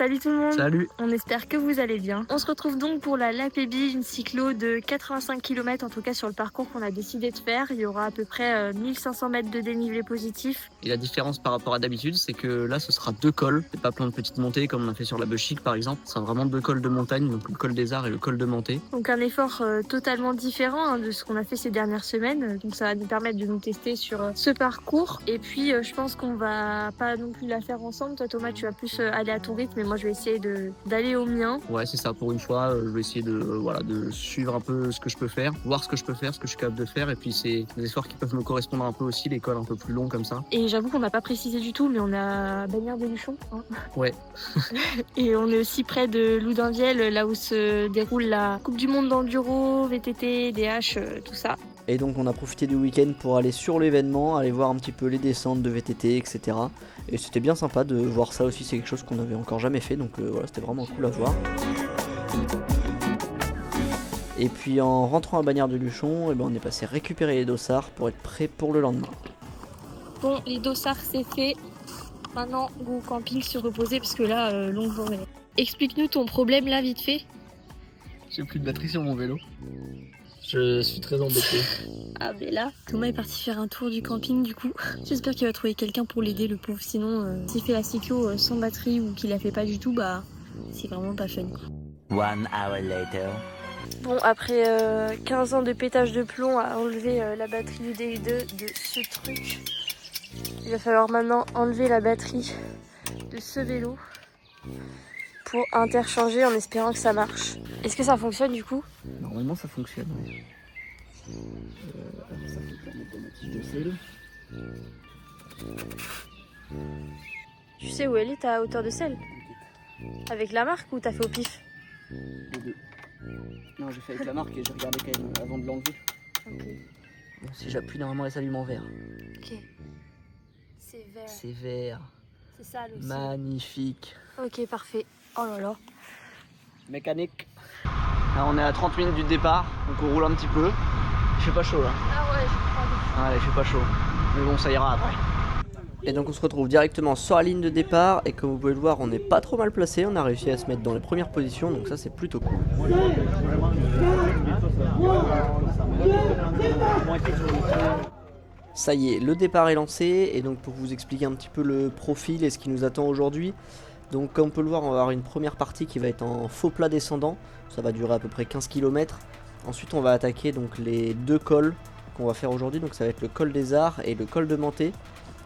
Salut tout le monde. Salut. On espère que vous allez bien. On se retrouve donc pour la Lapébi, une cyclo de 85 km en tout cas sur le parcours qu'on a décidé de faire. Il y aura à peu près 1500 mètres de dénivelé positif. Et la différence par rapport à d'habitude, c'est que là ce sera 2 cols, c'est pas plein de petites montées comme on a fait sur la Beuchique par exemple. Ce sera vraiment 2 cols de montagne, donc le col des Arts et le col de Manté. Donc un effort totalement différent de ce qu'on a fait ces dernières semaines. Donc ça va nous permettre de nous tester sur ce parcours. Et puis je pense qu'on va pas non plus la faire ensemble. Toi Thomas, tu vas plus aller à ton rythme et moi je vais essayer d'aller au mien. Ouais, c'est ça, pour une fois, je vais essayer de suivre un peu ce que je peux faire, voir ce que je peux faire, ce que je suis capable de faire. Et puis c'est des efforts qui peuvent me correspondre un peu aussi, les cols un peu plus longs comme ça. Et j'avoue qu'on n'a pas précisé du tout, mais on a Bagnères-des-Luchons. Hein. Ouais. Et on est aussi près de Loudainvielle, là où se déroule la Coupe du Monde d'enduro, VTT, DH, tout ça. Et donc on a profité du week-end pour aller sur l'événement, aller voir un petit peu les descentes de VTT, etc. Et c'était bien sympa de voir ça aussi, c'est quelque chose qu'on n'avait encore jamais fait, donc voilà, c'était vraiment cool à voir. Et puis en rentrant à Bagnères-de-Luchon, on est passé récupérer les dossards pour être prêt pour le lendemain. Bon, les dossards c'est fait. Maintenant, go au camping se reposer parce que là, longue journée. Explique-nous ton problème là, vite fait. J'ai plus de batterie sur mon vélo. Je suis très embêté. Ah ben là, Thomas est parti faire un tour du camping du coup. J'espère qu'il va trouver quelqu'un pour l'aider le pauvre. Sinon, s'il fait la cyclo sans batterie ou qu'il la fait pas du tout, bah c'est vraiment pas fun. 1 hour later. Bon, après 15 ans de pétage de plomb à enlever la batterie du DU2 de ce truc, il va falloir maintenant enlever la batterie de ce vélo pour interchanger en espérant que ça marche. Est-ce que ça fonctionne du coup? Normalement ça fonctionne. Ouais. Ça peut permettre de mettre de sel. Tu sais où elle est ta hauteur de sel? Avec la marque ou t'as fait au pif? Les deux. Non, j'ai fait avec la marque et j'ai regardé quand même avant de l'enlever. Ok. Bon, si j'appuie, normalement elle s'allume en vert. Ok. C'est vert. C'est vert. C'est ça le Magnifique. Ok, parfait. Oh là là. Mécanique. Là, on est à 30 minutes du départ, donc on roule un petit peu. Il fait pas chaud là. Ah ouais, je crois. Ouais, il fait pas chaud. Mais bon, ça ira après. Et donc on se retrouve directement sur la ligne de départ, et comme vous pouvez le voir, on n'est pas trop mal placé, on a réussi à se mettre dans les premières positions, donc ça c'est plutôt cool. Ça y est, le départ est lancé, et donc pour vous expliquer un petit peu le profil et ce qui nous attend aujourd'hui, donc comme on peut le voir, on va avoir une première partie qui va être en faux plat descendant, ça va durer à peu près 15 km. Ensuite on va attaquer donc les deux cols qu'on va faire aujourd'hui, donc ça va être le col des Arts et le col de Manté.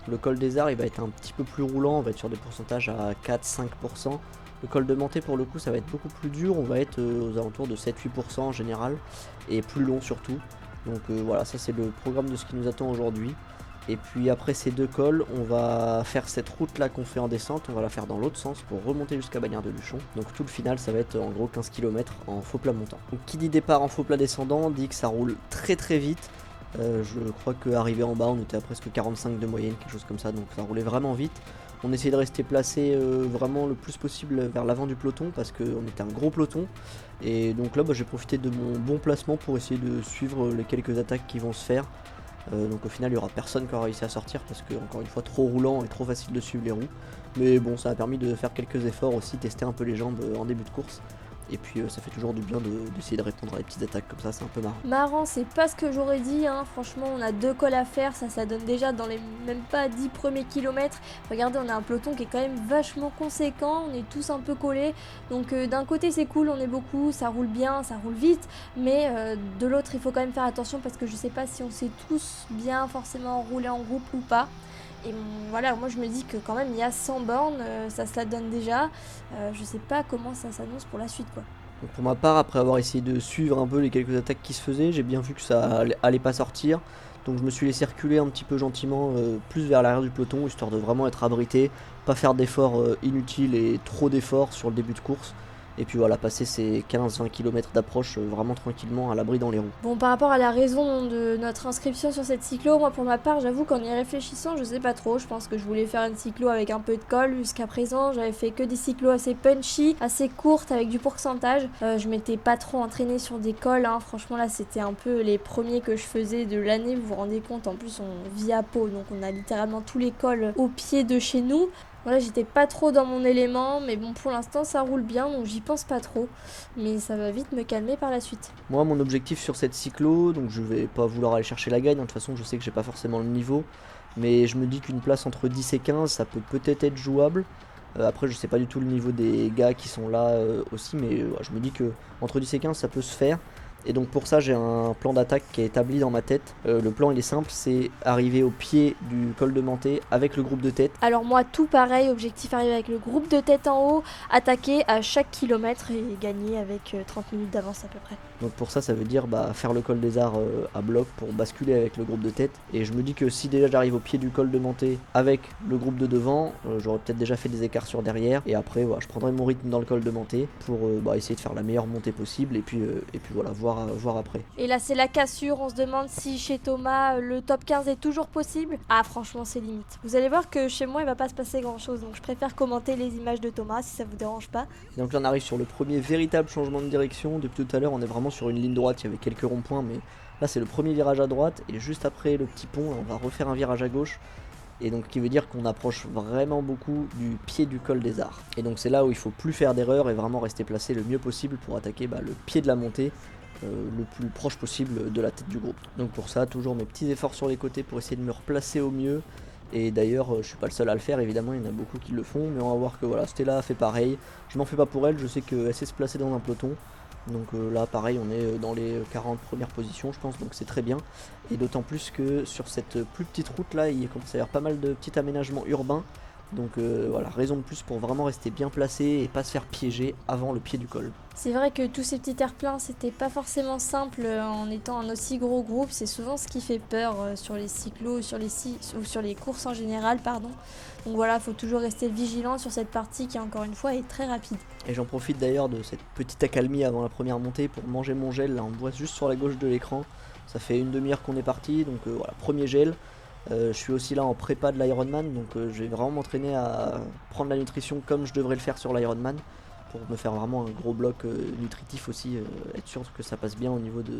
Le col des Arts il va être un petit peu plus roulant, on va être sur des pourcentages à 4-5%. Le col de Manté pour le coup ça va être beaucoup plus dur, on va être aux alentours de 7-8% en général, et plus long surtout. Donc voilà, ça c'est le programme de ce qui nous attend aujourd'hui. Et puis après ces deux cols, on va faire cette route là qu'on fait en descente, on va la faire dans l'autre sens pour remonter jusqu'à Bagnères-de-Luchon. Donc tout le final ça va être en gros 15 km en faux plat montant. Donc qui dit départ en faux plat descendant dit que ça roule très très vite. Je crois qu'arrivé en bas on était à presque 45 de moyenne, quelque chose comme ça, donc ça roulait vraiment vite. On essayait de rester placé vraiment le plus possible vers l'avant du peloton parce qu'on était un gros peloton. Et donc là j'ai profité de mon bon placement pour essayer de suivre les quelques attaques qui vont se faire. Donc au final il n'y aura personne qui aura réussi à sortir parce que encore une fois trop roulant et trop facile de suivre les roues. Mais bon, ça a permis de faire quelques efforts aussi, tester un peu les jambes en début de course. Et puis ça fait toujours du bien d'essayer de répondre à des petites attaques comme ça, c'est un peu marrant. Marrant, c'est pas ce que j'aurais dit, hein. Franchement on a 2 cols à faire, ça donne déjà dans les même pas 10 premiers kilomètres. Regardez, on a un peloton qui est quand même vachement conséquent, on est tous un peu collés. Donc d'un côté c'est cool, on est beaucoup, ça roule bien, ça roule vite. Mais de l'autre il faut quand même faire attention parce que je sais pas si on sait tous bien forcément rouler en groupe ou pas. Et voilà, moi je me dis que quand même il y a 100 bornes, ça se la donne déjà. Je sais pas comment ça s'annonce pour la suite quoi. Donc pour ma part, après avoir essayé de suivre un peu les quelques attaques qui se faisaient, j'ai bien vu que ça allait pas sortir. Donc je me suis laissé reculer un petit peu gentiment plus vers l'arrière du peloton, histoire de vraiment être abrité, pas faire d'efforts inutiles et trop d'efforts sur le début de course. Et puis voilà, passer ces 15-20 km d'approche vraiment tranquillement à l'abri dans les roues. Bon, par rapport à la raison de notre inscription sur cette cyclo, moi pour ma part j'avoue qu'en y réfléchissant je sais pas trop, je pense que je voulais faire une cyclo avec un peu de colle. Jusqu'à présent j'avais fait que des cyclos assez punchy, assez courtes avec du pourcentage. Je m'étais pas trop entraînée sur des cols, hein. Franchement là c'était un peu les premiers que je faisais de l'année, vous vous rendez compte, en plus on vit à Pau donc on a littéralement tous les cols au pied de chez nous. Voilà, j'étais pas trop dans mon élément, mais bon, pour l'instant, ça roule bien, donc j'y pense pas trop. Mais ça va vite me calmer par la suite. Moi, mon objectif sur cette cyclo, donc je vais pas vouloir aller chercher la gagne, hein, de toute façon je sais que j'ai pas forcément le niveau, mais je me dis qu'une place entre 10 et 15, ça peut peut-être être jouable. Après, je sais pas du tout le niveau des gars qui sont là aussi, mais ouais, je me dis que entre 10 et 15, ça peut se faire. Et donc pour ça, j'ai un plan d'attaque qui est établi dans ma tête. Le plan, il est simple, c'est arriver au pied du col de Menté avec le groupe de tête. Alors moi, tout pareil, objectif arriver avec le groupe de tête en haut, attaquer à chaque kilomètre et gagner avec 30 minutes d'avance à peu près. Donc pour ça, ça veut dire faire le col des Arts à bloc pour basculer avec le groupe de tête. Et je me dis que si déjà j'arrive au pied du col de Menté avec le groupe de devant, j'aurais peut-être déjà fait des écarts sur derrière. Et après, voilà, je prendrai mon rythme dans le col de Menté pour essayer de faire la meilleure montée possible. Et puis voilà, voir après. Et là, c'est la cassure. On se demande si chez Thomas, le top 15 est toujours possible. Ah, franchement, c'est limite. Vous allez voir que chez moi, il va pas se passer grand-chose. Donc je préfère commenter les images de Thomas si ça vous dérange pas. Et donc là, on arrive sur le premier véritable changement de direction. Depuis tout à l'heure, on est vraiment sur une ligne droite. Il y avait quelques ronds-points, mais là, c'est le premier virage à droite. Et juste après le petit pont, là, on va refaire un virage à gauche. Et donc, ce qui veut dire qu'on approche vraiment beaucoup du pied du col des Arts. Et donc, c'est là où il faut plus faire d'erreur et vraiment rester placé le mieux possible pour attaquer le pied de la montée. Le plus proche possible de la tête du groupe. Donc pour ça, toujours mes petits efforts sur les côtés pour essayer de me replacer au mieux. Et d'ailleurs, je suis pas le seul à le faire, évidemment, il y en a beaucoup qui le font, mais on va voir que voilà, Stella fait pareil. Je m'en fais pas pour elle, je sais qu'elle sait se placer dans un peloton. Donc là, pareil, on est dans les 40 premières positions, je pense, donc c'est très bien. Et d'autant plus que sur cette plus petite route là, il commence à y avoir pas mal de petits aménagements urbains. Donc voilà, raison de plus pour vraiment rester bien placé et pas se faire piéger avant le pied du col. C'est vrai que tous ces petits terre-pleins, c'était pas forcément simple en étant un aussi gros groupe. C'est souvent ce qui fait peur sur les cyclos, ou sur les courses en général, pardon. Donc voilà, faut toujours rester vigilant sur cette partie qui, encore une fois, est très rapide. Et j'en profite d'ailleurs de cette petite accalmie avant la première montée pour manger mon gel. Là, on le voit juste sur la gauche de l'écran. Ça fait une demi-heure qu'on est parti, donc voilà, premier gel. Je suis aussi là en prépa de l'Ironman, donc je vais vraiment m'entraîner à prendre la nutrition comme je devrais le faire sur l'Ironman pour me faire vraiment un gros bloc nutritif aussi, être sûr que ça passe bien au niveau de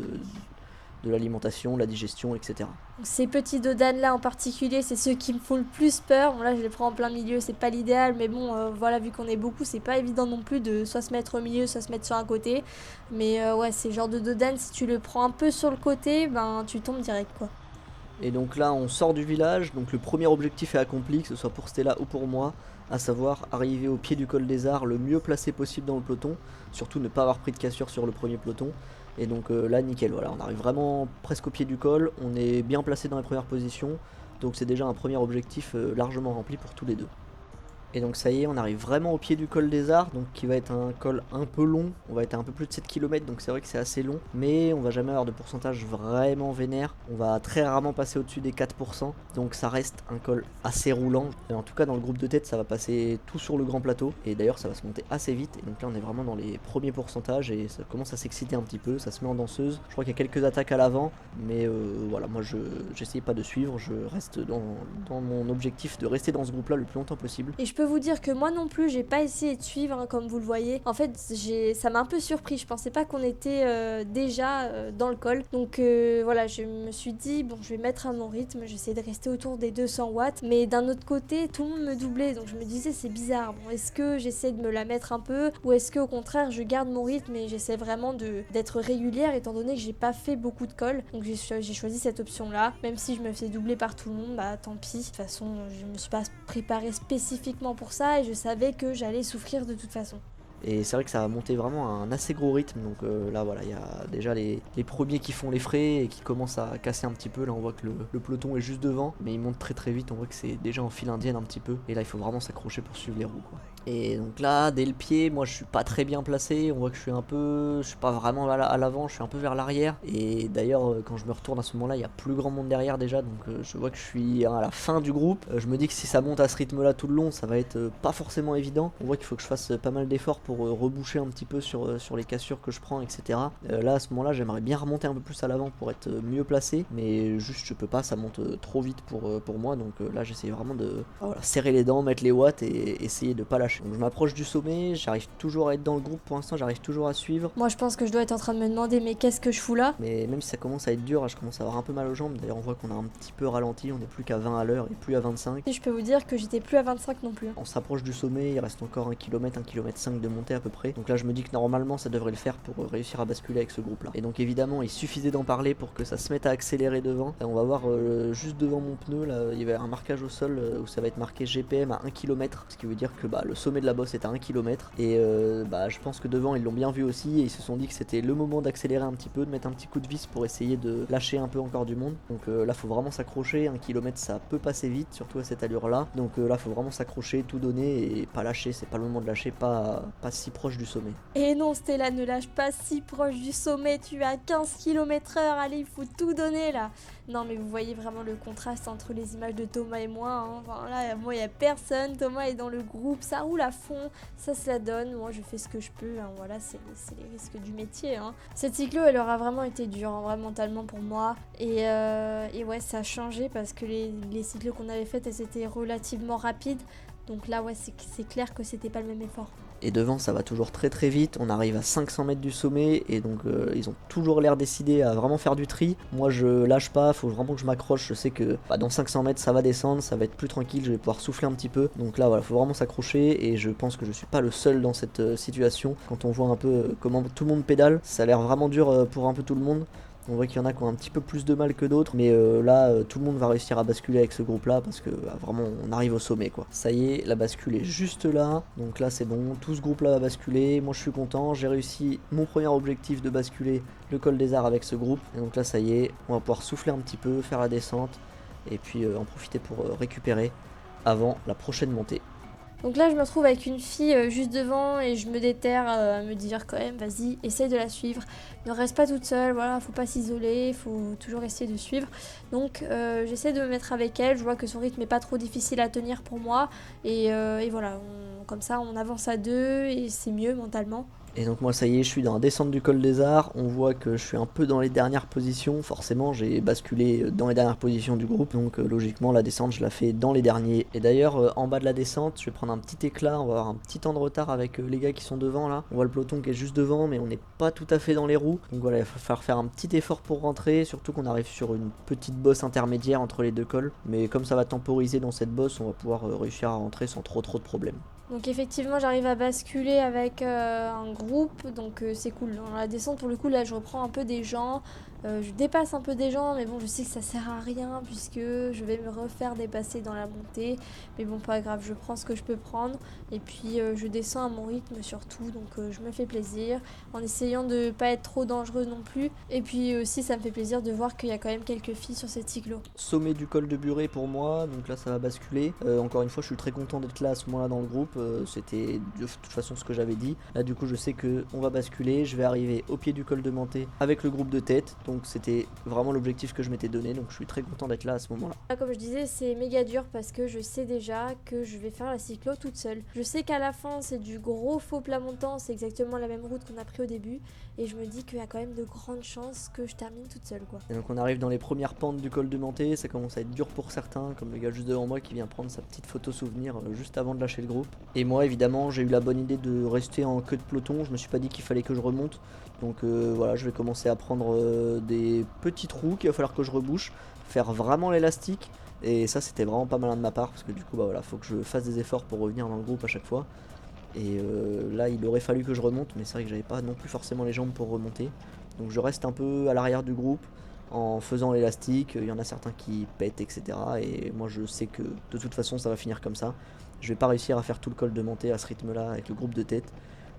l'alimentation, la digestion, etc. Donc ces petits dodanes là en particulier, c'est ceux qui me font le plus peur. Bon, là, je les prends en plein milieu, c'est pas l'idéal, mais bon, voilà, vu qu'on est beaucoup, c'est pas évident non plus de soit se mettre au milieu, soit se mettre sur un côté. Mais ouais, c'est le genre de dodane, si tu le prends un peu sur le côté, ben tu tombes direct quoi. Et donc là on sort du village, donc le premier objectif est accompli, que ce soit pour Stella ou pour moi, à savoir arriver au pied du col des Arts le mieux placé possible dans le peloton, surtout ne pas avoir pris de cassure sur le premier peloton. Et donc là nickel, voilà, on arrive vraiment presque au pied du col, on est bien placé dans les premières positions, donc c'est déjà un premier objectif largement rempli pour tous les deux. Et donc ça y est, on arrive vraiment au pied du col des Arts, donc qui va être un col un peu long, on va être à un peu plus de 7 km, donc c'est vrai que c'est assez long, mais on va jamais avoir de pourcentage vraiment vénère, on va très rarement passer au-dessus des 4%, donc ça reste un col assez roulant, et en tout cas dans le groupe de tête ça va passer tout sur le grand plateau, et d'ailleurs ça va se monter assez vite, et donc là on est vraiment dans les premiers pourcentages, et ça commence à s'exciter un petit peu, ça se met en danseuse, je crois qu'il y a quelques attaques à l'avant, mais voilà, moi j'essaye pas de suivre, je reste dans mon objectif de rester dans ce groupe là le plus longtemps possible. Et je peux vous dire que moi non plus, j'ai pas essayé de suivre, hein, comme vous le voyez. En fait, ça m'a un peu surpris. Je pensais pas qu'on était déjà dans le col. Donc voilà, je me suis dit, bon, je vais mettre à mon rythme. J'essaie de rester autour des 200 watts. Mais d'un autre côté, tout le monde me doublait. Donc je me disais, c'est bizarre. Bon, est-ce que j'essaie de me la mettre un peu, ou est-ce que au contraire, je garde mon rythme et j'essaie vraiment d'être régulière, étant donné que j'ai pas fait beaucoup de col. Donc j'ai choisi cette option-là. Même si je me fais doubler par tout le monde, bah tant pis. De toute façon, je me suis pas préparée spécifiquement pour ça et je savais que j'allais souffrir de toute façon. Et c'est vrai que ça a monté vraiment à un assez gros rythme, donc là voilà, il y a déjà les premiers qui font les frais et qui commencent à casser un petit peu. Là on voit que le peloton est juste devant, mais il monte très très vite, on voit que c'est déjà en file indienne un petit peu, et là il faut vraiment s'accrocher pour suivre les roues quoi. Et donc là, dès le pied, moi je suis pas très bien placé, on voit que je suis pas vraiment à l'avant, je suis un peu vers l'arrière, et d'ailleurs quand je me retourne à ce moment là, il y a plus grand monde derrière déjà, donc je vois que je suis à la fin du groupe. Je me dis que si ça monte à ce rythme là tout le long, ça va être pas forcément évident, on voit qu'il faut que je fasse pas mal d'efforts pour reboucher un petit peu sur les cassures que je prends, etc. Là à ce moment là j'aimerais bien remonter un peu plus à l'avant pour être mieux placé, mais juste je peux pas, ça monte trop vite pour moi, donc là j'essaie vraiment de serrer les dents, mettre les watts et essayer de pas lâcher. Donc je m'approche du sommet, j'arrive toujours à être dans le groupe pour l'instant, j'arrive toujours à suivre. Moi je pense que je dois être en train de me demander mais qu'est-ce que je fous là? Mais même si ça commence à être dur, je commence à avoir un peu mal aux jambes. D'ailleurs on voit qu'on a un petit peu ralenti, on est plus qu'à 20 à l'heure et plus à 25. Et je peux vous dire que j'étais plus à 25 non plus. On s'approche du sommet, il reste encore 1 km, 1 km 5 de montée à peu près. Donc là je me dis que normalement ça devrait le faire pour réussir à basculer avec ce groupe là. Et donc évidemment il suffisait d'en parler pour que ça se mette à accélérer devant. Et on va voir juste devant mon pneu là, il va y avoir un marquage au sol où ça va être marqué GPM à 1 km. Ce qui veut dire que le sommet de la bosse est à 1 km. Et je pense que devant ils l'ont bien vu aussi et ils se sont dit que c'était le moment d'accélérer un petit peu, de mettre un petit coup de vis pour essayer de lâcher un peu encore du monde. Donc là faut vraiment s'accrocher, 1 km ça peut passer vite, surtout à cette allure là. Donc là faut vraiment s'accrocher, tout donner et pas lâcher, c'est pas le moment de lâcher, pas si proche du sommet. Et non Stella, ne lâche pas si proche du sommet, tu es à 15 km/h, allez il faut tout donner là. Non mais vous voyez vraiment le contraste entre les images de Thomas et moi, hein. Enfin, là moi il n'y a personne, Thomas est dans le groupe, ça roule à fond, ça se la donne, moi je fais ce que je peux, hein. Voilà c'est les risques du métier, hein. Cette cyclo elle aura vraiment été dure, hein, vraiment mentalement pour moi, et ouais ça a changé parce que les cyclos qu'on avait faites elles étaient relativement rapides, donc là ouais c'est clair que c'était pas le même effort. Et devant ça va toujours très très vite, on arrive à 500 mètres du sommet et donc ils ont toujours l'air décidés à vraiment faire du tri. Moi je lâche pas, faut vraiment que je m'accroche, je sais que dans 500 mètres ça va descendre, ça va être plus tranquille, je vais pouvoir souffler un petit peu. Donc là voilà, faut vraiment s'accrocher et je pense que je suis pas le seul dans cette situation. Quand on voit un peu comment tout le monde pédale, ça a l'air vraiment dur pour un peu tout le monde. On voit qu'il y en a qui ont un petit peu plus de mal que d'autres, mais là tout le monde va réussir à basculer avec ce groupe là parce que vraiment on arrive au sommet quoi. Ça y est, la bascule est juste là, donc là c'est bon, tout ce groupe là va basculer, moi je suis content, j'ai réussi mon premier objectif de basculer le col des Arts avec ce groupe, et donc là ça y est, on va pouvoir souffler un petit peu, faire la descente, et puis en profiter pour récupérer avant la prochaine montée. Donc là je me retrouve avec une fille juste devant et je me déterre à me dire quand même vas-y essaye de la suivre, ne reste pas toute seule, voilà, faut pas s'isoler, faut toujours essayer de suivre. Donc j'essaie de me mettre avec elle, je vois que son rythme est pas trop difficile à tenir pour moi et voilà, comme ça on avance à deux et c'est mieux mentalement. Et donc moi ça y est, je suis dans la descente du col des Arts, on voit que je suis un peu dans les dernières positions, forcément j'ai basculé dans les dernières positions du groupe, donc logiquement la descente je la fais dans les derniers. Et d'ailleurs en bas de la descente, je vais prendre un petit éclat, on va avoir un petit temps de retard avec les gars qui sont devant là. On voit le peloton qui est juste devant mais on n'est pas tout à fait dans les roues, donc voilà, il va falloir faire un petit effort pour rentrer, surtout qu'on arrive sur une petite bosse intermédiaire entre les deux cols. Mais comme ça va temporiser dans cette bosse, on va pouvoir réussir à rentrer sans trop de problèmes. Donc effectivement j'arrive à basculer avec un groupe, donc c'est cool. Dans la descente pour le coup là je reprends un peu des gens, je dépasse un peu des gens, mais bon je sais que ça sert à rien puisque je vais me refaire dépasser dans la montée. Mais bon pas grave, je prends ce que je peux prendre et puis je descends à mon rythme surtout, donc je me fais plaisir en essayant de pas être trop dangereuse non plus. Et puis aussi ça me fait plaisir de voir qu'il y a quand même quelques filles sur cette cyclo. Sommet du col de Buret pour moi, donc là ça va basculer. Encore une fois je suis très content d'être là à ce moment-là dans le groupe. C'était de toute façon ce que j'avais dit. Là du coup je sais que on va basculer, je vais arriver au pied du col de Menté avec le groupe de tête, donc c'était vraiment l'objectif que je m'étais donné, donc je suis très content d'être là à ce moment là. Comme je disais c'est méga dur parce que je sais déjà que je vais faire la cyclo toute seule. Je sais qu'à la fin c'est du gros faux plat montant, c'est exactement la même route qu'on a pris au début et je me dis qu'il y a quand même de grandes chances que je termine toute seule quoi. Et donc on arrive dans les premières pentes du col de Menté, ça commence à être dur pour certains, comme le gars juste devant moi qui vient prendre sa petite photo souvenir juste avant de lâcher le groupe. Et moi évidemment j'ai eu la bonne idée de rester en queue de peloton, je me suis pas dit qu'il fallait que je remonte, donc voilà, je vais commencer à prendre des petits trous qu'il va falloir que je rebouche, faire vraiment l'élastique, et ça c'était vraiment pas malin de ma part parce que du coup voilà, faut que je fasse des efforts pour revenir dans le groupe à chaque fois. Et là il aurait fallu que je remonte, mais c'est vrai que j'avais pas non plus forcément les jambes pour remonter, donc je reste un peu à l'arrière du groupe en faisant l'élastique. Il y en a certains qui pètent etc, et moi je sais que de toute façon ça va finir comme ça. Je vais pas réussir à faire tout le col de Menté à ce rythme là avec le groupe de tête,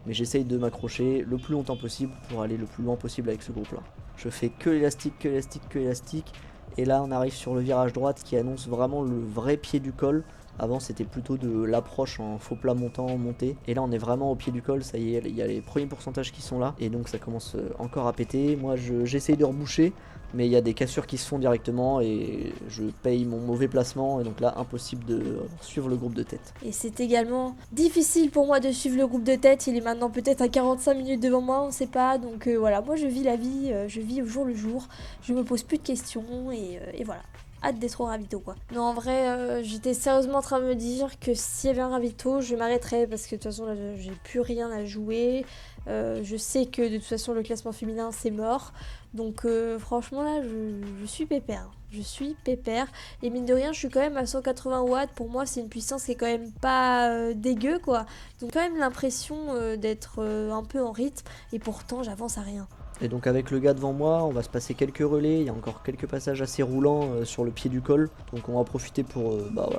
mais j'essaye de m'accrocher le plus longtemps possible pour aller le plus loin possible avec ce groupe là. Je fais que l'élastique, que l'élastique, que l'élastique, et là on arrive sur le virage droite qui annonce vraiment le vrai pied du col. Avant c'était plutôt de l'approche en faux plat montant, montée. Et là on est vraiment au pied du col, ça y est, il y a les premiers pourcentages qui sont là. Et donc ça commence encore à péter. Moi j'essaye de reboucher, mais il y a des cassures qui se font directement et je paye mon mauvais placement. Et donc là impossible de suivre le groupe de tête. Et c'est également difficile pour moi de suivre le groupe de tête. Il est maintenant peut-être à 45 minutes devant moi, on sait pas. Donc voilà, moi je vis la vie, je vis au jour le jour. Je me pose plus de questions et voilà. Hâte d'être au ravito quoi. Non en vrai j'étais sérieusement en train de me dire que s'il y avait un ravito je m'arrêterais parce que de toute façon là j'ai plus rien à jouer. Je sais que de toute façon le classement féminin c'est mort. Donc franchement là je suis pépère. Je suis pépère. Et mine de rien je suis quand même à 180 watts. Pour moi c'est une puissance qui est quand même pas dégueu quoi. Donc quand même l'impression d'être un peu en rythme. Et pourtant j'avance à rien. Et donc avec le gars devant moi, on va se passer quelques relais, il y a encore quelques passages assez roulants sur le pied du col. Donc on va profiter pour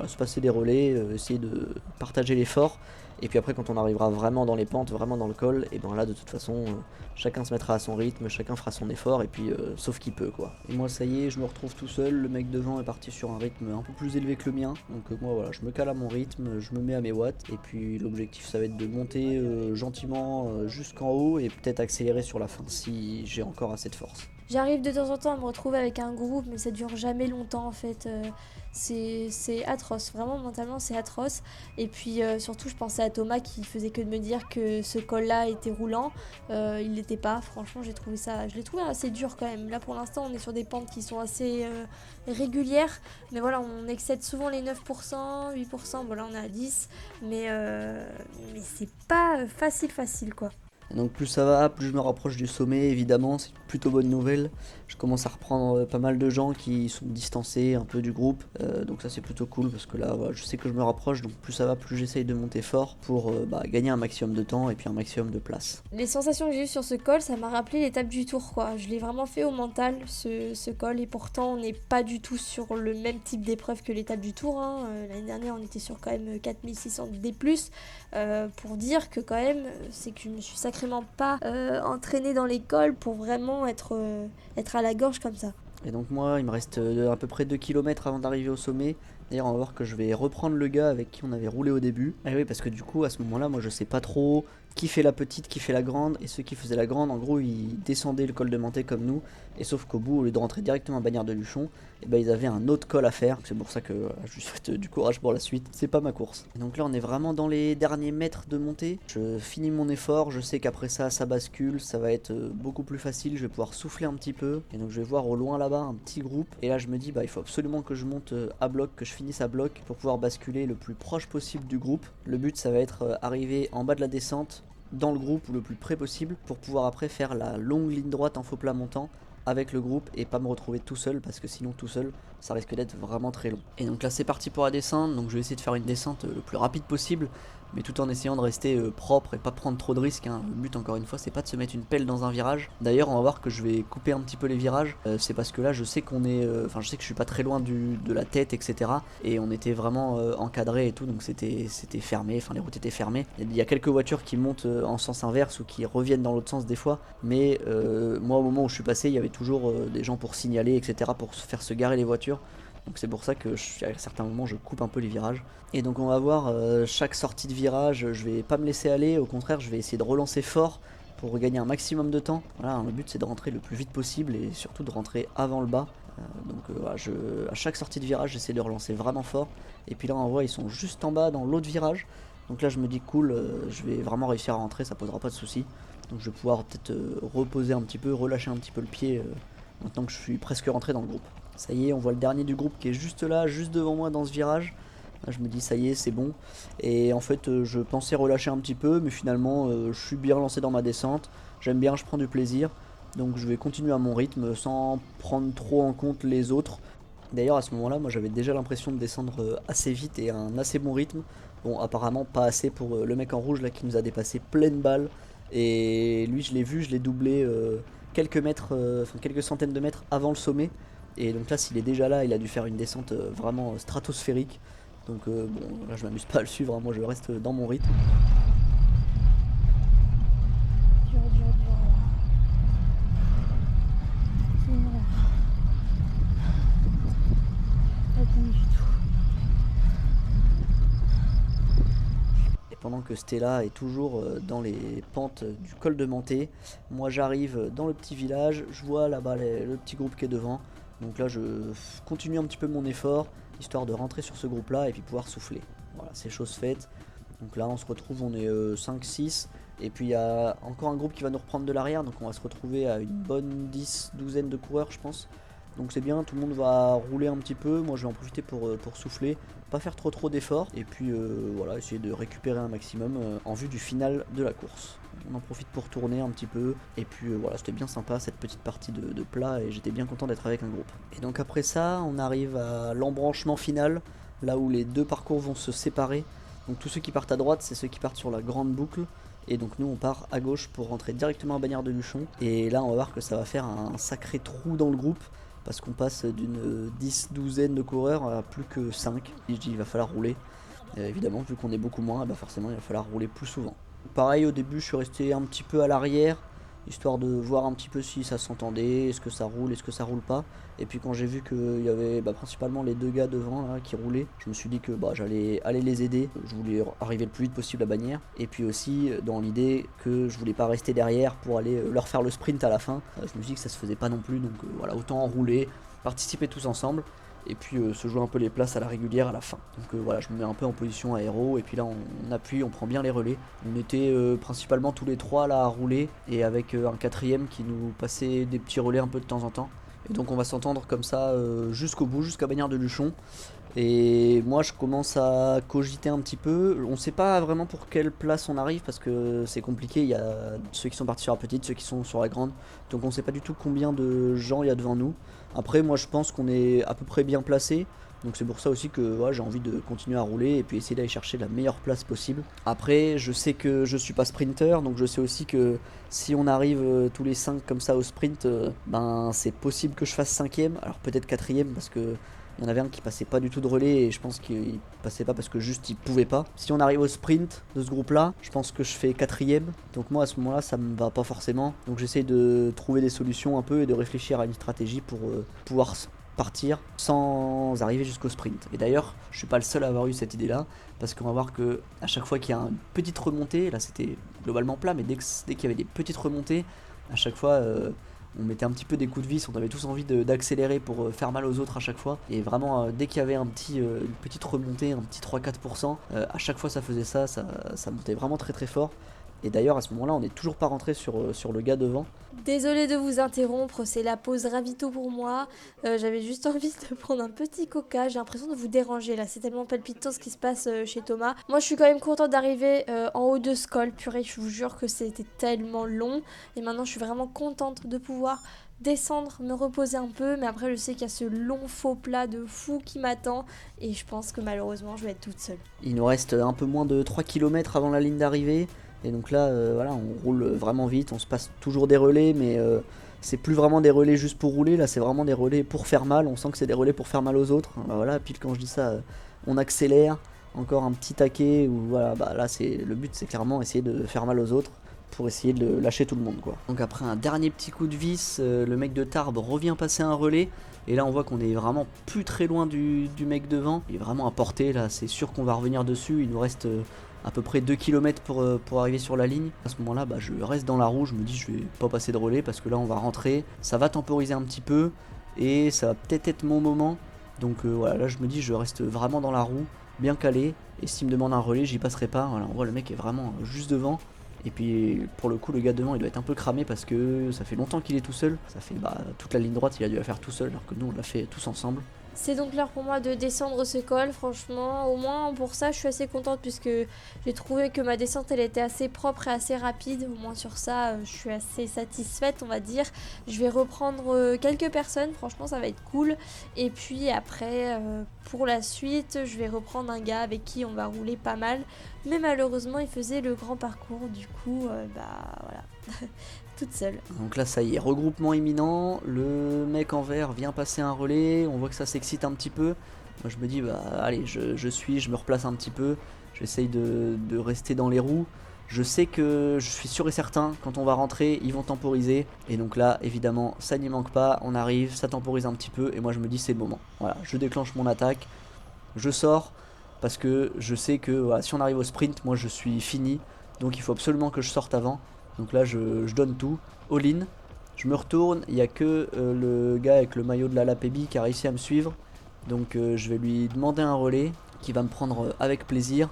se passer des relais, essayer de partager l'effort. Et puis après quand on arrivera vraiment dans les pentes, vraiment dans le col, et ben là de toute façon chacun se mettra à son rythme, chacun fera son effort et puis sauf qui peut quoi. Et moi ça y est, je me retrouve tout seul, le mec devant est parti sur un rythme un peu plus élevé que le mien. Donc moi voilà, je me cale à mon rythme, je me mets à mes watts. Et puis l'objectif ça va être de monter gentiment jusqu'en haut et peut-être accélérer sur la fin si j'ai encore assez de force. J'arrive de temps en temps à me retrouver avec un groupe, mais ça dure jamais longtemps en fait. C'est atroce, vraiment mentalement c'est atroce. Et puis surtout je pensais à Thomas qui faisait que de me dire que ce col-là était roulant. Il l'était pas, franchement je l'ai trouvé assez dur quand même. Là pour l'instant on est sur des pentes qui sont assez régulières. Mais voilà, on excède souvent les 9%, 8%, bon là on est à 10%. Mais c'est pas facile quoi. Et donc plus ça va, plus je me rapproche du sommet, évidemment, c'est une plutôt bonne nouvelle. Je commence à reprendre pas mal de gens qui sont distancés un peu du groupe, donc ça c'est plutôt cool parce que là voilà, je sais que je me rapproche, donc plus ça va, plus j'essaye de monter fort pour gagner un maximum de temps et puis un maximum de place. Les sensations que j'ai eues sur ce col, ça m'a rappelé l'étape du tour quoi. Je l'ai vraiment fait au mental ce col et pourtant on n'est pas du tout sur le même type d'épreuve que l'étape du tour. L'année dernière on était sur quand même 4600 D+, pour dire que quand même c'est que je me suis sacrément pas entraînée dans l'école pour vraiment être à la gorge comme ça. Et donc moi il me reste à peu près 2 km avant d'arriver au sommet. D'ailleurs on va voir que je vais reprendre le gars avec qui on avait roulé au début. Ah oui parce que du coup à ce moment là moi je sais pas trop qui fait la petite, qui fait la grande. Et ceux qui faisaient la grande en gros ils descendaient le col de Menté comme nous. Et sauf qu'au bout au lieu de rentrer directement à Bagnères de Luchon, et ils avaient un autre col à faire. C'est pour ça que je lui souhaite du courage pour la suite. C'est pas ma course. Et donc là on est vraiment dans les derniers mètres de montée. Je finis mon effort, je sais qu'après ça bascule, ça va être beaucoup plus facile, je vais pouvoir souffler un petit peu. Et donc je vais voir au loin là-bas un petit groupe. Et là je me dis il faut absolument que je monte à bloc, que je finisse à bloc pour pouvoir basculer le plus proche possible du groupe. Le but ça va être arriver en bas de la descente dans le groupe ou le plus près possible pour pouvoir après faire la longue ligne droite en faux plat montant avec le groupe et pas me retrouver tout seul parce que sinon tout seul ça risque d'être vraiment très long. Et donc là c'est parti pour la descente, donc je vais essayer de faire une descente le plus rapide possible mais tout en essayant de rester propre et pas prendre trop de risques. Le but encore une fois c'est pas de se mettre une pelle dans un virage. D'ailleurs on va voir que je vais couper un petit peu les virages, c'est parce que là je sais qu'on est, je sais que je suis pas très loin de la tête etc. Et on était vraiment encadré et tout donc c'était fermé, les routes étaient fermées. Il y a quelques voitures qui montent en sens inverse ou qui reviennent dans l'autre sens des fois, mais moi au moment où je suis passé il y avait toujours des gens pour signaler etc. pour faire se garer les voitures. Donc c'est pour ça que à certains moments je coupe un peu les virages. Et donc on va voir chaque sortie de virage, je vais pas me laisser aller, au contraire je vais essayer de relancer fort pour gagner un maximum de temps. Voilà, le but c'est de rentrer le plus vite possible et surtout de rentrer avant le bas. À chaque sortie de virage j'essaie de relancer vraiment fort. Et puis là on voit ils sont juste en bas dans l'autre virage. Donc là je me dis cool, je vais vraiment réussir à rentrer, ça posera pas de soucis. Donc je vais pouvoir peut-être reposer un petit peu, relâcher un petit peu le pied maintenant que je suis presque rentré dans le groupe. Ça y est, on voit le dernier du groupe qui est juste là, juste devant moi dans ce virage. Là, je me dis ça y est, c'est bon. Et en fait, je pensais relâcher un petit peu, mais finalement, je suis bien lancé dans ma descente. J'aime bien, je prends du plaisir. Donc je vais continuer à mon rythme sans prendre trop en compte les autres. D'ailleurs, à ce moment-là, moi j'avais déjà l'impression de descendre assez vite et à un assez bon rythme. Bon, apparemment pas assez pour le mec en rouge là qui nous a dépassé pleine balle. Et lui, je l'ai vu, je l'ai doublé quelques centaines de mètres avant le sommet. Et donc là s'il est déjà là il a dû faire une descente vraiment stratosphérique. Donc là je m'amuse pas à le suivre, moi je reste dans mon rythme. Dur. Pas bon du tout. pendant que Stella est toujours dans les pentes du col de Manté. Moi j'arrive dans le petit village, je vois là-bas le petit groupe qui est devant. Donc là je continue un petit peu mon effort, histoire de rentrer sur ce groupe là et puis pouvoir souffler. Voilà, c'est chose faite. Donc là on se retrouve, on est 5-6. Et puis il y a encore un groupe qui va nous reprendre de l'arrière. Donc on va se retrouver à une bonne douzaine de coureurs je pense. Donc c'est bien, tout le monde va rouler un petit peu. Moi je vais en profiter pour souffler, pas faire trop d'efforts. Et puis voilà, essayer de récupérer un maximum en vue du final de la course. On en profite pour tourner un petit peu. Et puis voilà, c'était bien sympa cette petite partie de plat. Et j'étais bien content d'être avec un groupe. Et donc après ça, on arrive à l'embranchement final. Là où les deux parcours vont se séparer. Donc tous ceux qui partent à droite, c'est ceux qui partent sur la grande boucle. Et donc nous on part à gauche pour rentrer directement à Bagnères de Luchon. Et là on va voir que ça va faire un sacré trou dans le groupe. Parce qu'on passe d'une douzaine de coureurs à plus que 5. Et je dis il va falloir rouler. Évidemment vu qu'on est beaucoup moins, bah forcément il va falloir rouler plus souvent. Pareil au début je suis resté un petit peu à l'arrière. Histoire de voir un petit peu si ça s'entendait, est-ce que ça roule, est-ce que ça roule pas. Et puis quand j'ai vu qu'il y avait principalement les deux gars devant là, qui roulaient, je me suis dit que j'allais aller les aider. Je voulais arriver le plus vite possible à Bagnères. Et puis aussi dans l'idée que je voulais pas rester derrière pour aller leur faire le sprint à la fin. Je me suis dit que ça se faisait pas non plus, donc voilà, autant rouler, participer tous ensemble. Et puis se jouer un peu les places à la régulière à la fin. Donc voilà, je me mets un peu en position aéro et puis là on appuie, on prend bien les relais. On était principalement tous les trois là à rouler et avec un quatrième qui nous passait des petits relais un peu de temps en temps. Et donc on va s'entendre comme ça jusqu'au bout, jusqu'à Bagnères de Luchon. Et moi je commence à cogiter un petit peu. On sait pas vraiment pour quelle place on arrive parce que c'est compliqué. Il y a ceux qui sont partis sur la petite, ceux qui sont sur la grande. Donc on sait pas du tout combien de gens il y a devant nous. Après moi je pense qu'on est à peu près bien placé. Donc c'est pour ça aussi que j'ai envie de continuer à rouler et puis essayer d'aller chercher la meilleure place possible. Après je sais que je suis pas sprinter, donc je sais aussi que si on arrive tous les 5 comme ça au sprint, c'est possible que je fasse 5ème, alors peut-être 4ème parce que il y en avait un qui passait pas du tout de relais et je pense qu'il passait pas parce que juste il pouvait pas. Si on arrive au sprint de ce groupe là, je pense que je fais 4ème. Donc moi à ce moment là ça me va pas forcément. Donc j'essaie de trouver des solutions un peu et de réfléchir à une stratégie pour pouvoir partir sans arriver jusqu'au sprint. Et d'ailleurs je suis pas le seul à avoir eu cette idée là. Parce qu'on va voir que à chaque fois qu'il y a une petite remontée, là c'était globalement plat, mais dès qu'il y avait des petites remontées, à chaque fois on mettait un petit peu des coups de vis, on avait tous envie d'accélérer pour faire mal aux autres à chaque fois. Et vraiment, dès qu'il y avait une petite remontée, un petit 3-4%, à chaque fois ça faisait ça montait vraiment très très fort. Et d'ailleurs à ce moment là on n'est toujours pas rentré sur le gars devant. Désolée de vous interrompre, c'est la pause ravito pour moi. J'avais juste envie de prendre un petit coca. J'ai l'impression de vous déranger là, c'est tellement palpitant ce qui se passe chez Thomas. Moi je suis quand même contente d'arriver en haut de ce col. Purée, je vous jure que c'était tellement long. Et maintenant je suis vraiment contente de pouvoir descendre, me reposer un peu. Mais après je sais qu'il y a ce long faux plat de fou qui m'attend. Et je pense que malheureusement je vais être toute seule. Il nous reste un peu moins de 3 km avant la ligne d'arrivée. Et donc là, voilà, on roule vraiment vite, on se passe toujours des relais, mais c'est plus vraiment des relais juste pour rouler, là c'est vraiment des relais pour faire mal, on sent que c'est des relais pour faire mal aux autres. Voilà, pile quand je dis ça, on accélère, encore un petit taquet, ou voilà, là le but c'est clairement essayer de faire mal aux autres, pour essayer de lâcher tout le monde quoi. Donc après un dernier petit coup de vis, le mec de Tarbes revient passer un relais, et là on voit qu'on est vraiment plus très loin du mec devant, il est vraiment à portée, là c'est sûr qu'on va revenir dessus, il nous reste à peu près 2 km pour arriver sur la ligne. À ce moment là je reste dans la roue, je me dis je vais pas passer de relais parce que là on va rentrer, ça va temporiser un petit peu et ça va peut-être être mon moment. Donc voilà, là je me dis je reste vraiment dans la roue, bien calé, et s'il me demande un relais j'y passerai pas. Voilà, on voit le mec est vraiment juste devant. Et puis pour le coup le gars devant il doit être un peu cramé parce que ça fait longtemps qu'il est tout seul. Ça fait toute la ligne droite il a dû la faire tout seul alors que nous on l'a fait tous ensemble. C'est donc l'heure pour moi de descendre ce col, franchement, au moins pour ça je suis assez contente puisque j'ai trouvé que ma descente elle était assez propre et assez rapide, au moins sur ça je suis assez satisfaite on va dire. Je vais reprendre quelques personnes, franchement ça va être cool, et puis après pour la suite je vais reprendre un gars avec qui on va rouler pas mal, mais malheureusement il faisait le grand parcours, du coup voilà. Toute seule. Donc là ça y est, regroupement imminent, le mec en vert vient passer un relais, on voit que ça s'excite un petit peu. Moi je me dis allez je me replace un petit peu, j'essaye de rester dans les roues. Je sais que je suis sûr et certain quand on va rentrer ils vont temporiser, et donc là évidemment ça n'y manque pas, on arrive, ça temporise un petit peu et moi je me dis c'est le moment. Voilà, je déclenche mon attaque, je sors. parce que je sais que voilà, si on arrive au sprint, moi je suis fini, donc il faut absolument que je sorte avant. Donc là je donne tout, all-in, je me retourne, il n'y a que le gars avec le maillot de la Lapébi qui a réussi à me suivre, donc je vais lui demander un relais qui va me prendre avec plaisir.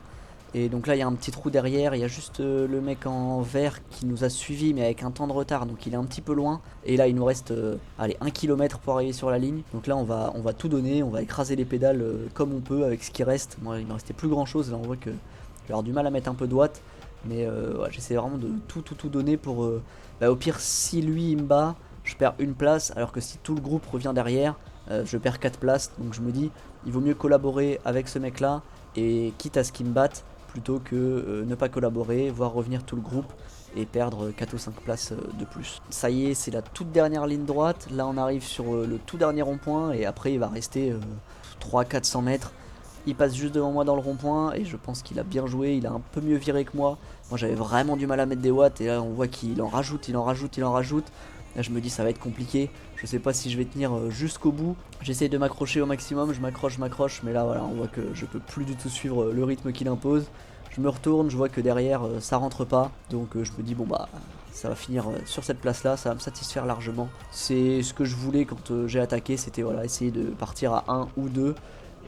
Et donc là il y a un petit trou derrière, il y a juste le mec en vert qui nous a suivi mais avec un temps de retard, donc il est un petit peu loin. Et là il nous reste 1 km pour arriver sur la ligne. Donc là on va tout donner, on va écraser les pédales comme on peut avec ce qui reste. Moi il me restait plus grand chose, là on voit que je vais avoir du mal à mettre un peu de watts. Mais ouais, j'essaie vraiment de tout donner pour au pire si lui il me bat, je perds une place, alors que si tout le groupe revient derrière, je perds 4 places. Donc je me dis il vaut mieux collaborer avec ce mec là, et quitte à ce qu'il me batte, plutôt que ne pas collaborer, voir revenir tout le groupe et perdre 4 ou 5 places de plus. Ça y est, c'est la toute dernière ligne droite, là on arrive sur le tout dernier rond-point et après il va rester 300-400 mètres. Il passe juste devant moi dans le rond-point et je pense qu'il a bien joué, il a un peu mieux viré que moi. Moi j'avais vraiment du mal à mettre des watts et là on voit qu'il en rajoute. Là je me dis ça va être compliqué, je sais pas si je vais tenir jusqu'au bout. J'essaie de m'accrocher au maximum, je m'accroche, mais là voilà, on voit que je peux plus du tout suivre le rythme qu'il impose. Je me retourne, je vois que derrière ça rentre pas, donc je me dis bon bah ça va finir sur cette place là, ça va me satisfaire largement. C'est ce que je voulais quand j'ai attaqué, c'était voilà, essayer de partir à 1 ou 2.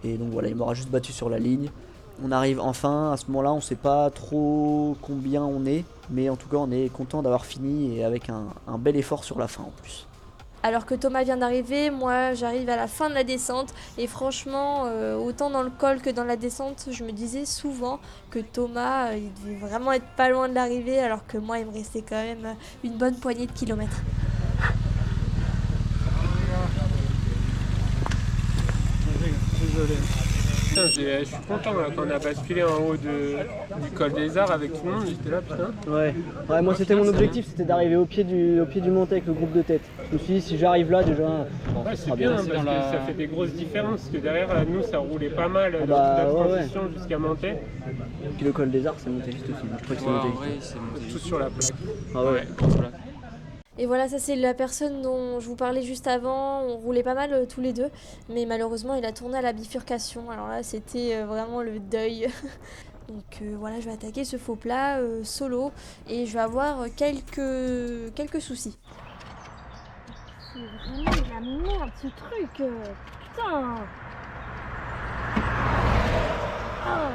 Et donc voilà, il m'aura juste battu sur la ligne. On arrive enfin, à ce moment là on sait pas trop combien on est, mais en tout cas on est content d'avoir fini et avec un bel effort sur la fin en plus. Alors que Thomas vient d'arriver, moi j'arrive à la fin de la descente et franchement, autant dans le col que dans la descente, je me disais souvent que Thomas, il devait vraiment être pas loin de l'arrivée, alors que moi il me restait quand même une bonne poignée de kilomètres. Désolé. Putain, je suis content là, quand on a basculé en haut du col des Arts avec tout le monde, j'étais là putain. Ouais, moi c'était mon objectif, c'était d'arriver au pied du monté avec le groupe de tête. Je me suis dit si j'arrive là déjà, Ouais, c'est bien, parce que ça fait des grosses différences, parce que derrière nous ça roulait pas mal dans toute bah, la ouais, transition jusqu'à monter. Puis le col des Arts c'est monté juste aussi, je crois que c'est monté juste. Tout sur la plaque. Ah ouais. Et voilà, ça c'est la personne dont je vous parlais juste avant, on roulait pas mal tous les deux, mais malheureusement il a tourné à la bifurcation, alors là c'était vraiment le deuil. Donc voilà, je vais attaquer ce faux plat solo et je vais avoir quelques soucis. C'est vraiment de la merde ce truc, putain. Oh.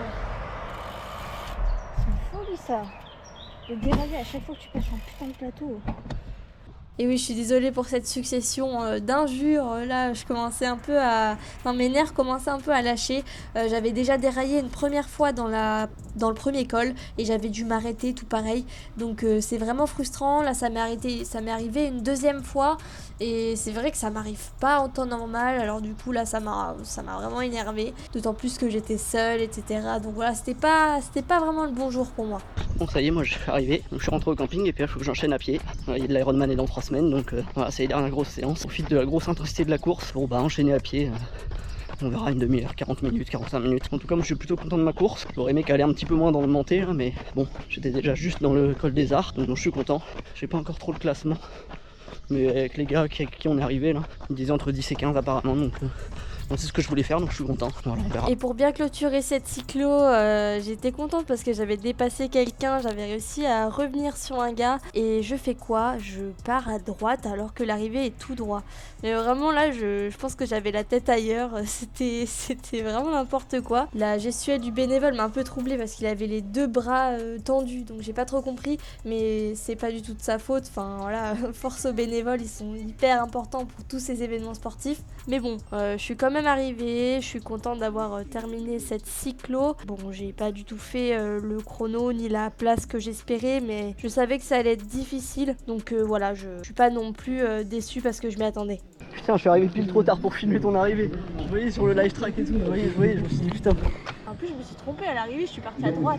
C'est une folie ça, de dérailler à chaque fois que tu passes un putain de plateau. Et oui, je suis désolée pour cette succession d'injures. Là, je commençais un peu à... Enfin, mes nerfs commençaient un peu à lâcher. J'avais déjà déraillé une première fois dans le premier col et j'avais dû m'arrêter tout pareil. Donc c'est vraiment frustrant. Là, ça m'est arrivé une deuxième fois et c'est vrai que ça m'arrive pas en temps normal. Alors du coup, là, ça m'a vraiment énervée. D'autant plus que j'étais seule, etc. Donc voilà, c'était pas vraiment le bon jour pour moi. Bon ça y est, moi je suis arrivé, donc je suis rentré au camping et puis là il faut que j'enchaîne à pied. Il y a de l'Ironman et dans 3 semaines, donc voilà, c'est les dernières grosses séances. On profite de la grosse intensité de la course, bon bah enchaîner à pied, on verra une demi-heure, 40 minutes, 45 minutes. En tout cas moi je suis plutôt content de ma course, j'aurais aimé qu'elle aille un petit peu moins dans le monté, hein, mais bon, j'étais déjà juste dans le col des Arts, donc je suis content. J'ai pas encore trop le classement, mais avec les gars avec qui on est arrivé là, ils disaient entre 10 et 15 apparemment, donc c'est ce que je voulais faire, donc je suis content. Voilà, on verra. Et pour bien clôturer cette cyclo, j'étais contente parce que j'avais dépassé quelqu'un, j'avais réussi à revenir sur un gars. Et je fais quoi? Je pars à droite alors que l'arrivée est tout droit. Mais vraiment là, je pense que j'avais la tête ailleurs. C'était vraiment n'importe quoi. La gestuelle du bénévole m'a un peu troublée parce qu'il avait les 2 bras tendus, donc j'ai pas trop compris. Mais c'est pas du tout de sa faute. Enfin voilà, force aux bénévoles, ils sont hyper importants pour tous ces événements sportifs. Mais bon, je suis quand même arrivée, je suis contente d'avoir terminé cette cyclo. Bon, j'ai pas du tout fait le chrono ni la place que j'espérais, mais je savais que ça allait être difficile. Donc voilà, je suis pas non plus déçue parce que je m'y attendais. Putain, je suis arrivé pile trop tard pour filmer ton arrivée. Je voyais sur le live track et tout, je voyais, je me suis dit putain. En plus je me suis trompée à l'arrivée, je suis partie à droite.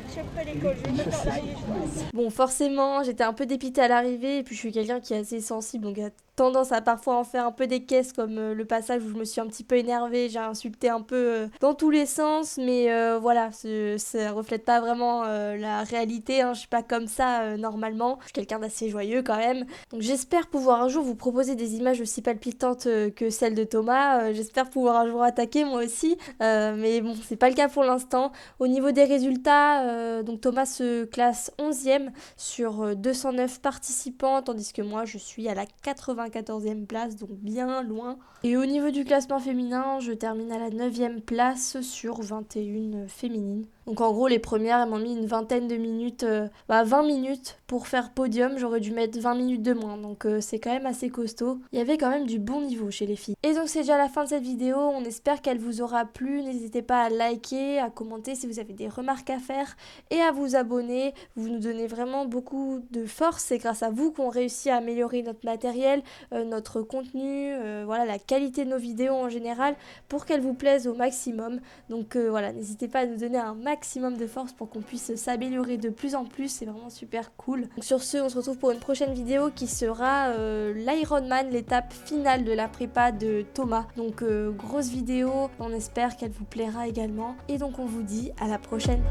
Je suis pas l'école, je vais pas faire l'arrivée, je pense. Bon, forcément, j'étais un peu dépitée à l'arrivée et puis je suis quelqu'un qui est assez sensible, donc tendance à parfois en faire un peu des caisses, comme le passage où je me suis un petit peu énervée, j'ai insulté un peu dans tous les sens, mais voilà, ça reflète pas vraiment la réalité, hein. Je suis pas comme ça normalement, je suis quelqu'un d'assez joyeux quand même, donc j'espère pouvoir un jour vous proposer des images aussi palpitantes que celles de Thomas, j'espère pouvoir un jour attaquer moi aussi, mais bon, c'est pas le cas pour l'instant. Au niveau des résultats, donc Thomas se classe 11e sur 209 participants, tandis que moi je suis à la 94e place, donc bien loin. Et au niveau du classement féminin, je termine à la 9e place sur 21 féminines. Donc en gros, les premières, elles m'ont mis une vingtaine de minutes, 20 minutes pour faire podium. J'aurais dû mettre 20 minutes de moins, donc c'est quand même assez costaud. Il y avait quand même du bon niveau chez les filles. Et donc c'est déjà la fin de cette vidéo, on espère qu'elle vous aura plu. N'hésitez pas à liker, à commenter si vous avez des remarques à faire et à vous abonner. Vous nous donnez vraiment beaucoup de force, c'est grâce à vous qu'on réussit à améliorer notre matériel, notre contenu, voilà, la qualité de nos vidéos en général pour qu'elles vous plaisent au maximum. Donc voilà, n'hésitez pas à nous donner un maximum de force pour qu'on puisse s'améliorer de plus en plus, c'est vraiment super cool. Donc sur ce, on se retrouve pour une prochaine vidéo qui sera l'Ironman, l'étape finale de la prépa de Thomas. Donc grosse vidéo, on espère qu'elle vous plaira également. Et donc on vous dit à la prochaine.